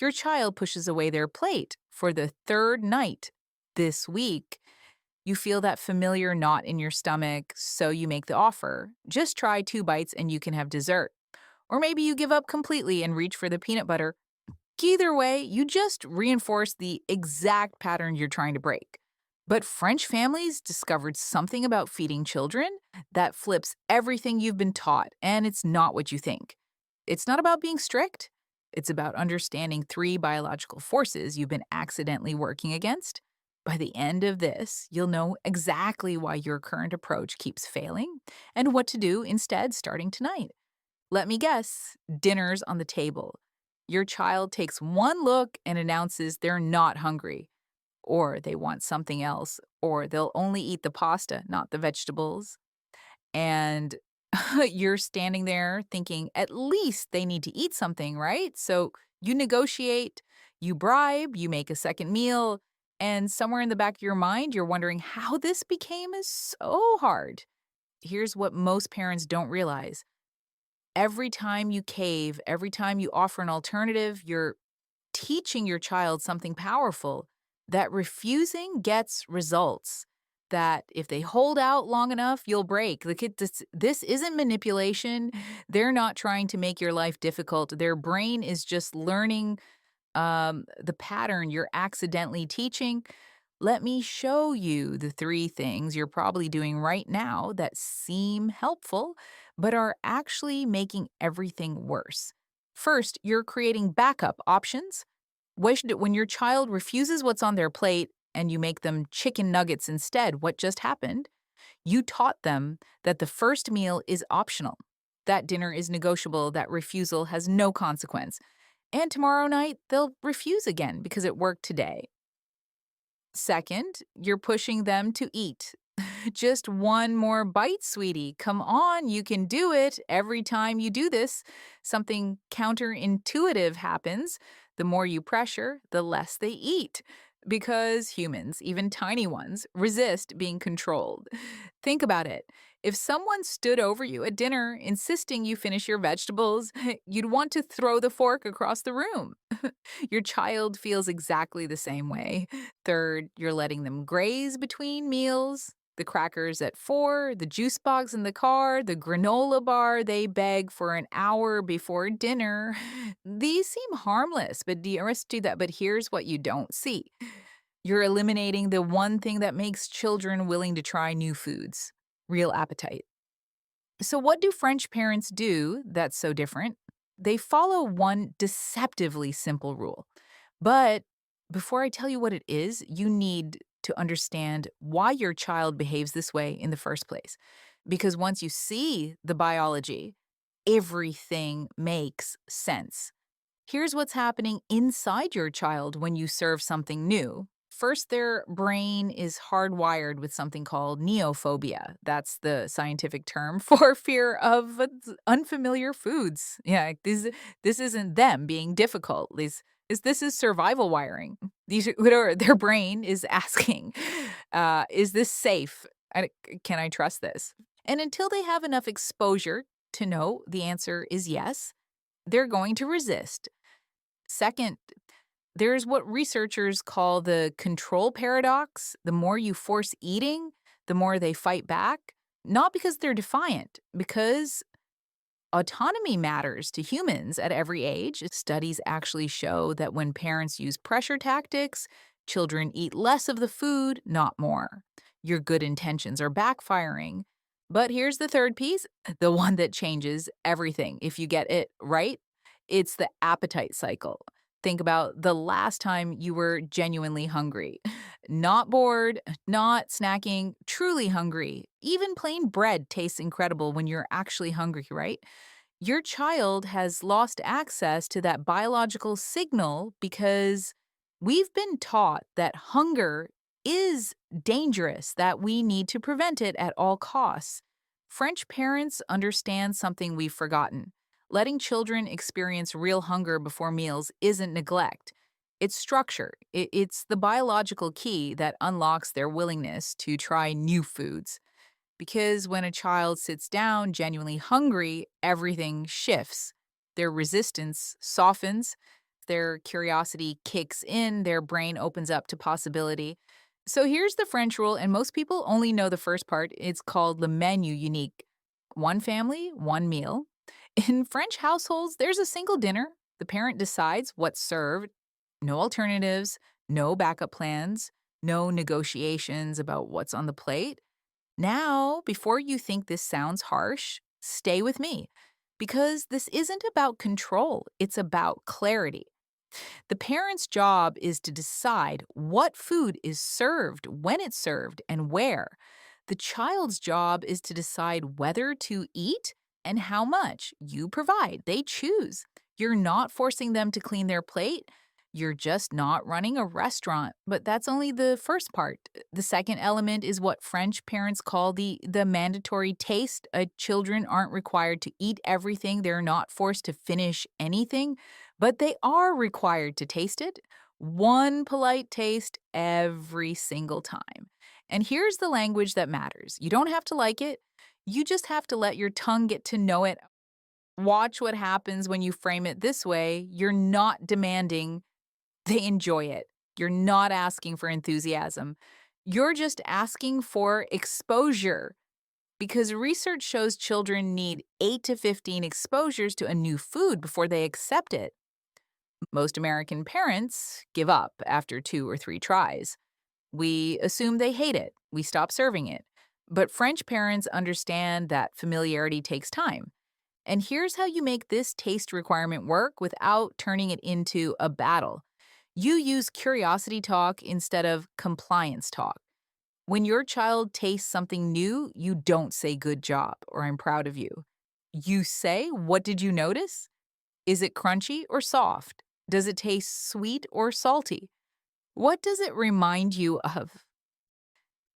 Your child pushes away their plate for the third night this week. You feel that familiar knot in your stomach, so you make the offer. Just try 2 bites and you can have dessert. Or maybe you give up completely and reach for the peanut butter. Either way, you just reinforce the exact pattern you're trying to break. But French families discovered something about feeding children that flips everything you've been taught, and it's not what you think. It's not about being strict, it's about understanding 3 biological forces you've been accidentally working against. By the end of this, you'll know exactly why your current approach keeps failing and what to do instead starting tonight. Let me guess, dinner's on the table. Your child takes one look and announces they're not hungry, or they want something else, or they'll only eat the pasta, not the vegetables. And you're standing there thinking, at least they need to eat something, right? So you negotiate, you bribe, you make a second meal, and somewhere in the back of your mind, you're wondering how this became so hard. Here's what most parents don't realize: every time you cave, every time you offer an alternative, you're teaching your child something powerful, that refusing gets results. That if they hold out long enough, you'll break. This isn't manipulation. They're not trying to make your life difficult. Their brain is just learning the pattern you're accidentally teaching. Let me show you the 3 things you're probably doing right now that seem helpful, but are actually making everything worse. First, you're creating backup options. When your child refuses what's on their plate and you make them chicken nuggets instead, what just happened? You taught them that the first meal is optional, that dinner is negotiable, that refusal has no consequence. And tomorrow night, they'll refuse again because it worked today. Second, you're pushing them to eat. Just one more bite, sweetie. Come on, you can do it. Every time you do this, something counterintuitive happens. The more you pressure, the less they eat. Because humans, even tiny ones, resist being controlled. Think about it. If someone stood over you at dinner insisting you finish your vegetables, you'd want to throw the fork across the room. Your child feels exactly the same way. Third, you're letting them graze between meals. The crackers at 4, the juice box in the car, the granola bar they beg for an hour before dinner. These seem harmless, but but here's what you don't see. You're eliminating the one thing that makes children willing to try new foods: real appetite. So, what do French parents do that's so different? They follow one deceptively simple rule. But before I tell you what it is, you need to understand why your child behaves this way in the first place. Because once you see the biology, everything makes sense. Here's what's happening inside your child when you serve something new. First, their brain is hardwired with something called neophobia. That's the scientific term for fear of unfamiliar foods. Yeah, this isn't them being difficult. This is survival wiring. Their brain is asking, is this safe? Can I trust this? And until they have enough exposure to know the answer is yes, they're going to resist. Second, there's what researchers call the control paradox. The more you force eating, the more they fight back. Not because they're defiant, because autonomy matters to humans at every age. Studies actually show that when parents use pressure tactics, children eat less of the food, not more. Your good intentions are backfiring. But here's the third piece, the one that changes everything if you get it right. It's the appetite cycle. Think about the last time you were genuinely hungry. Not bored, not snacking, truly hungry. Even plain bread tastes incredible when you're actually hungry, right? Your child has lost access to that biological signal because we've been taught that hunger is dangerous, that we need to prevent it at all costs. French parents understand something we've forgotten. Letting children experience real hunger before meals isn't neglect. It's structure. It's the biological key that unlocks their willingness to try new foods. Because when a child sits down genuinely hungry, everything shifts. Their resistance softens. their curiosity kicks in, their brain opens up to possibility. So here's the French rule, and most people only know the first part. It's called the menu unique. One family, one meal. In French households, there's a single dinner. The parent decides what's served, no alternatives, no backup plans, no negotiations about what's on the plate. Now, before you think this sounds harsh, stay with me because this isn't about control, it's about clarity. The parent's job is to decide what food is served, when it's served, and where. The child's job is to decide whether to eat and how much. You provide, they choose. You're not forcing them to clean their plate. You're just not running a restaurant. But that's only the first part. The second element is what French parents call the mandatory taste. Children aren't required to eat everything, they're not forced to finish anything, but they are required to taste it. One polite taste every single time. And here's the language that matters. You don't have to like it. You just have to let your tongue get to know it. Watch what happens when you frame it this way. You're not demanding they enjoy it. You're not asking for enthusiasm. You're just asking for exposure because research shows children need 8 to 15 exposures to a new food before they accept it. Most American parents give up after 2 or 3 tries. We assume they hate it. We stop serving it. But French parents understand that familiarity takes time. And here's how you make this taste requirement work without turning it into a battle. You use curiosity talk instead of compliance talk. When your child tastes something new, you don't say good job or I'm proud of you. You say, what did you notice? Is it crunchy or soft? Does it taste sweet or salty? What does it remind you of?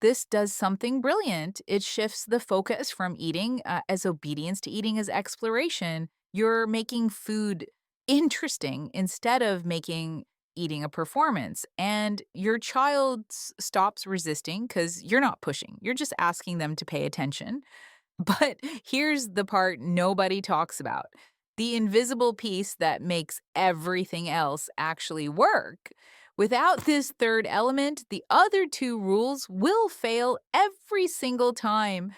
This does something brilliant. It shifts the focus from eating as obedience to eating as exploration. You're making food interesting instead of making eating a performance. And your child stops resisting because you're not pushing. You're just asking them to pay attention. But here's the part nobody talks about, the invisible piece that makes everything else actually work. Without this third element, the other two rules will fail every single time.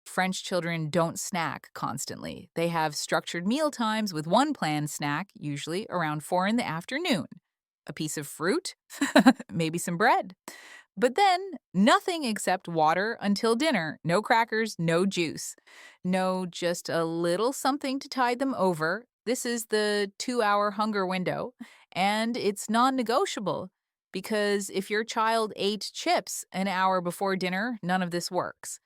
French children don't snack constantly. They have structured meal times with one planned snack, usually around 4 in the afternoon. A piece of fruit, maybe some bread. But then, nothing except water until dinner. No crackers, no juice. No, just a little something to tide them over. This is the 2 hour hunger window, and it's non negotiable because if your child ate chips an hour before dinner, none of this works.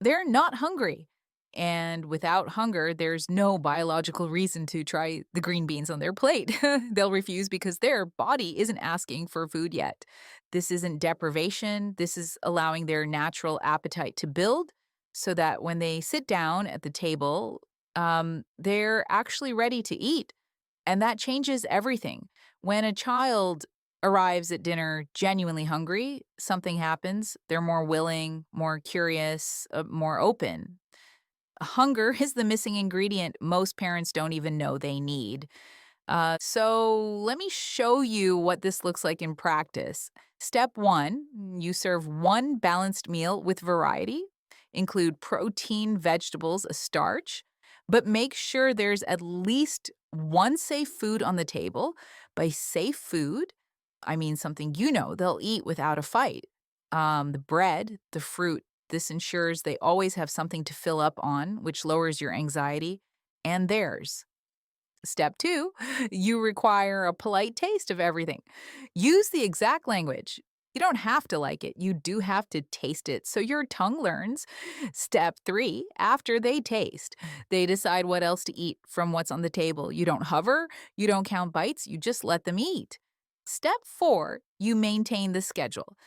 They're not hungry. And without hunger, there's no biological reason to try the green beans on their plate. They'll refuse because their body isn't asking for food yet. This isn't deprivation. This is allowing their natural appetite to build so that when they sit down at the table, they're actually ready to eat. And that changes everything. When a child arrives at dinner genuinely hungry, something happens. They're more willing, more curious, more open. Hunger is the missing ingredient most parents don't even know they need. So let me show you what this looks like in practice. Step one, you serve one balanced meal with variety. Include protein, vegetables, a starch, but make sure there's at least one safe food on the table. By safe food, I mean something they'll eat without a fight. The bread, the fruit, this ensures they always have something to fill up on, which lowers your anxiety and theirs. Step two, you require a polite taste of everything. Use the exact language. You don't have to like it, you do have to taste it so your tongue learns. Step three, after they taste, they decide what else to eat from what's on the table. You don't hover, you don't count bites, you just let them eat. Step four, you maintain the schedule.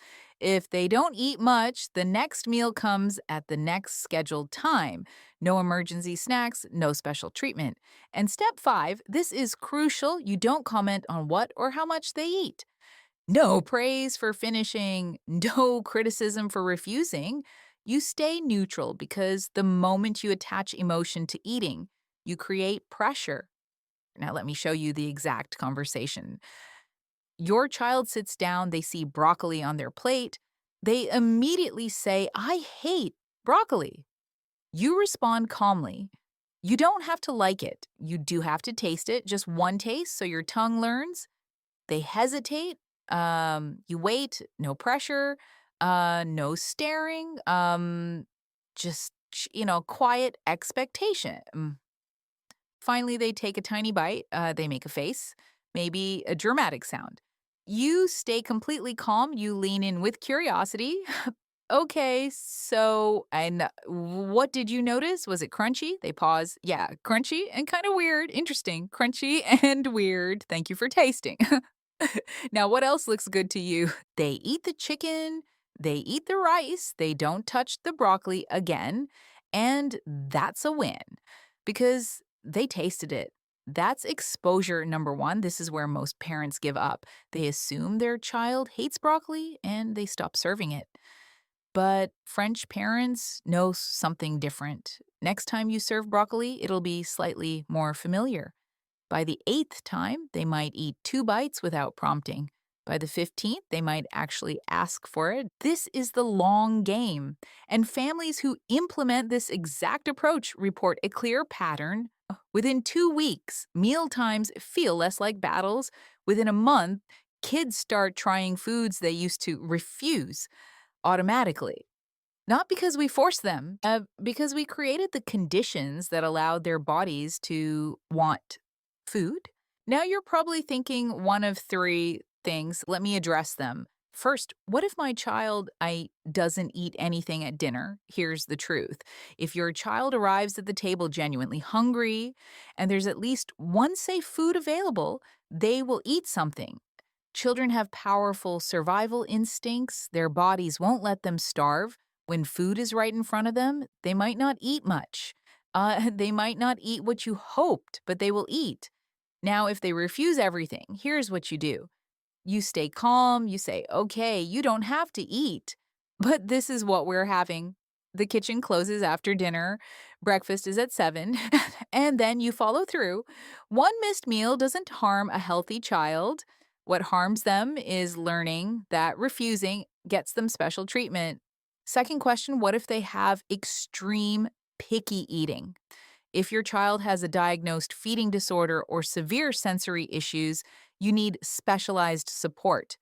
If they don't eat much, the next meal comes at the next scheduled time. No emergency snacks, no special treatment. And step five, this is crucial. You don't comment on what or how much they eat. No praise for finishing, no criticism for refusing. You stay neutral because the moment you attach emotion to eating, you create pressure. Now, let me show you the exact conversation. Your child sits down, they see broccoli on their plate. They immediately say, I hate broccoli. You respond calmly. You don't have to like it. You do have to taste it, just one taste so your tongue learns. They hesitate. You wait, no pressure, no staring, just, quiet expectation. Finally, they take a tiny bite, they make a face, maybe a dramatic sound. You stay completely calm, you lean in with curiosity. Okay, so, and what did you notice? Was it crunchy? They pause. Yeah, crunchy and kind of weird. Interesting. Crunchy and weird. Thank you for tasting. Now, what else looks good to you? They eat the chicken, they eat the rice, they don't touch the broccoli again, and that's a win because they tasted it. That's exposure number one. This is where most parents give up. They assume their child hates broccoli and they stop serving it. But French parents know something different. Next time you serve broccoli, it'll be slightly more familiar. By the eighth time, they might eat two bites without prompting. By the 15th, they might actually ask for it. This is the long game. And families who implement this exact approach report a clear pattern. Within 2 weeks, meal times feel less like battles. Within a month, kids start trying foods they used to refuse automatically. Not because we forced them, because we created the conditions that allowed their bodies to want food. Now you're probably thinking one of three things. Let me address them. First, what if my child I doesn't eat anything at dinner? Here's the truth. If your child arrives at the table genuinely hungry and there's at least one safe food available, they will eat something. Children have powerful survival instincts. Their bodies won't let them starve. When food is right in front of them, they might not eat much. They might not eat what you hoped, but they will eat. Now, if they refuse everything, here's what you do. You stay calm, you say, okay, you don't have to eat, but this is what we're having. The kitchen closes after dinner, breakfast is at 7, and then you follow through. One missed meal doesn't harm a healthy child. What harms them is learning that refusing gets them special treatment. Second question, what if they have extreme picky eating? If your child has a diagnosed feeding disorder or severe sensory issues, you need specialized support.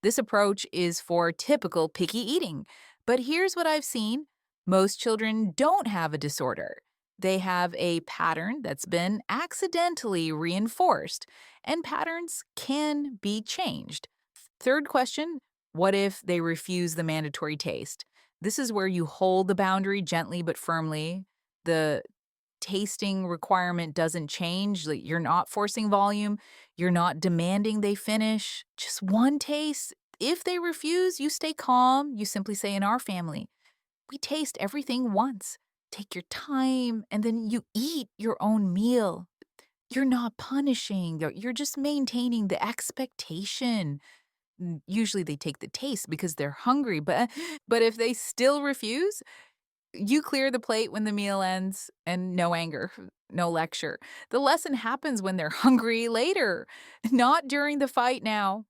This approach is for typical picky eating. But here's what I've seen: most children don't have a disorder. They have a pattern that's been accidentally reinforced, and patterns can be changed. Third question, what if they refuse the mandatory taste? This is where you hold the boundary gently but firmly. The tasting requirement doesn't change. Like, you're not forcing volume, you're not demanding they finish. Just one taste. If they refuse, you stay calm. You simply say, in our family, we taste everything once. Take your time, and then you eat your own meal. You're not punishing, you're just maintaining the expectation. Usually they take the taste because they're hungry, but if they still refuse, you clear the plate when the meal ends, and no anger, no lecture. The lesson happens when they're hungry later, not during the fight now.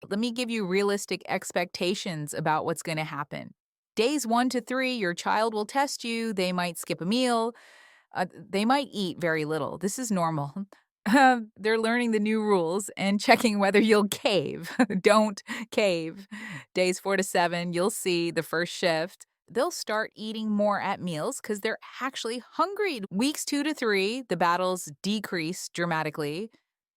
Let me give you realistic expectations about what's going to happen. Days 1 to 3, your child will test you. They might skip a meal. They might eat very little. This is normal. They're learning the new rules and checking whether you'll cave. Don't cave. Days 4 to 7, you'll see the first shift. They'll start eating more at meals because they're actually hungry. Weeks 2 to 3, the battles decrease dramatically.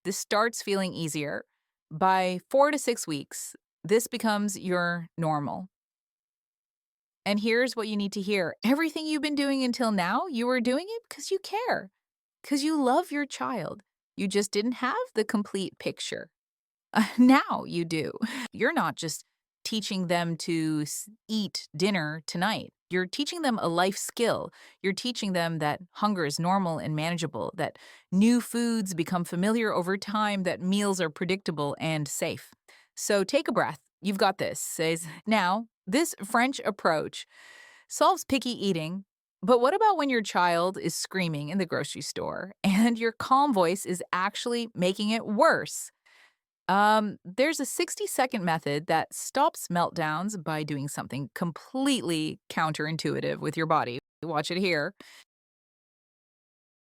This starts feeling easier. By 4 to 6 weeks, this becomes your normal. And here's what you need to hear. Everything you've been doing until now, you were doing it because you care, because you love your child. You just didn't have the complete picture. Now you do. You're not just teaching them to eat dinner tonight. You're teaching them a life skill. You're teaching them that hunger is normal and manageable, that new foods become familiar over time, that meals are predictable and safe. So take a breath. You've got this. Says, now, this French approach solves picky eating But what about when your child is screaming in the grocery store and your calm voice is actually making it worse? There's a 60-second method that stops meltdowns by doing something completely counterintuitive with your body. Watch it here.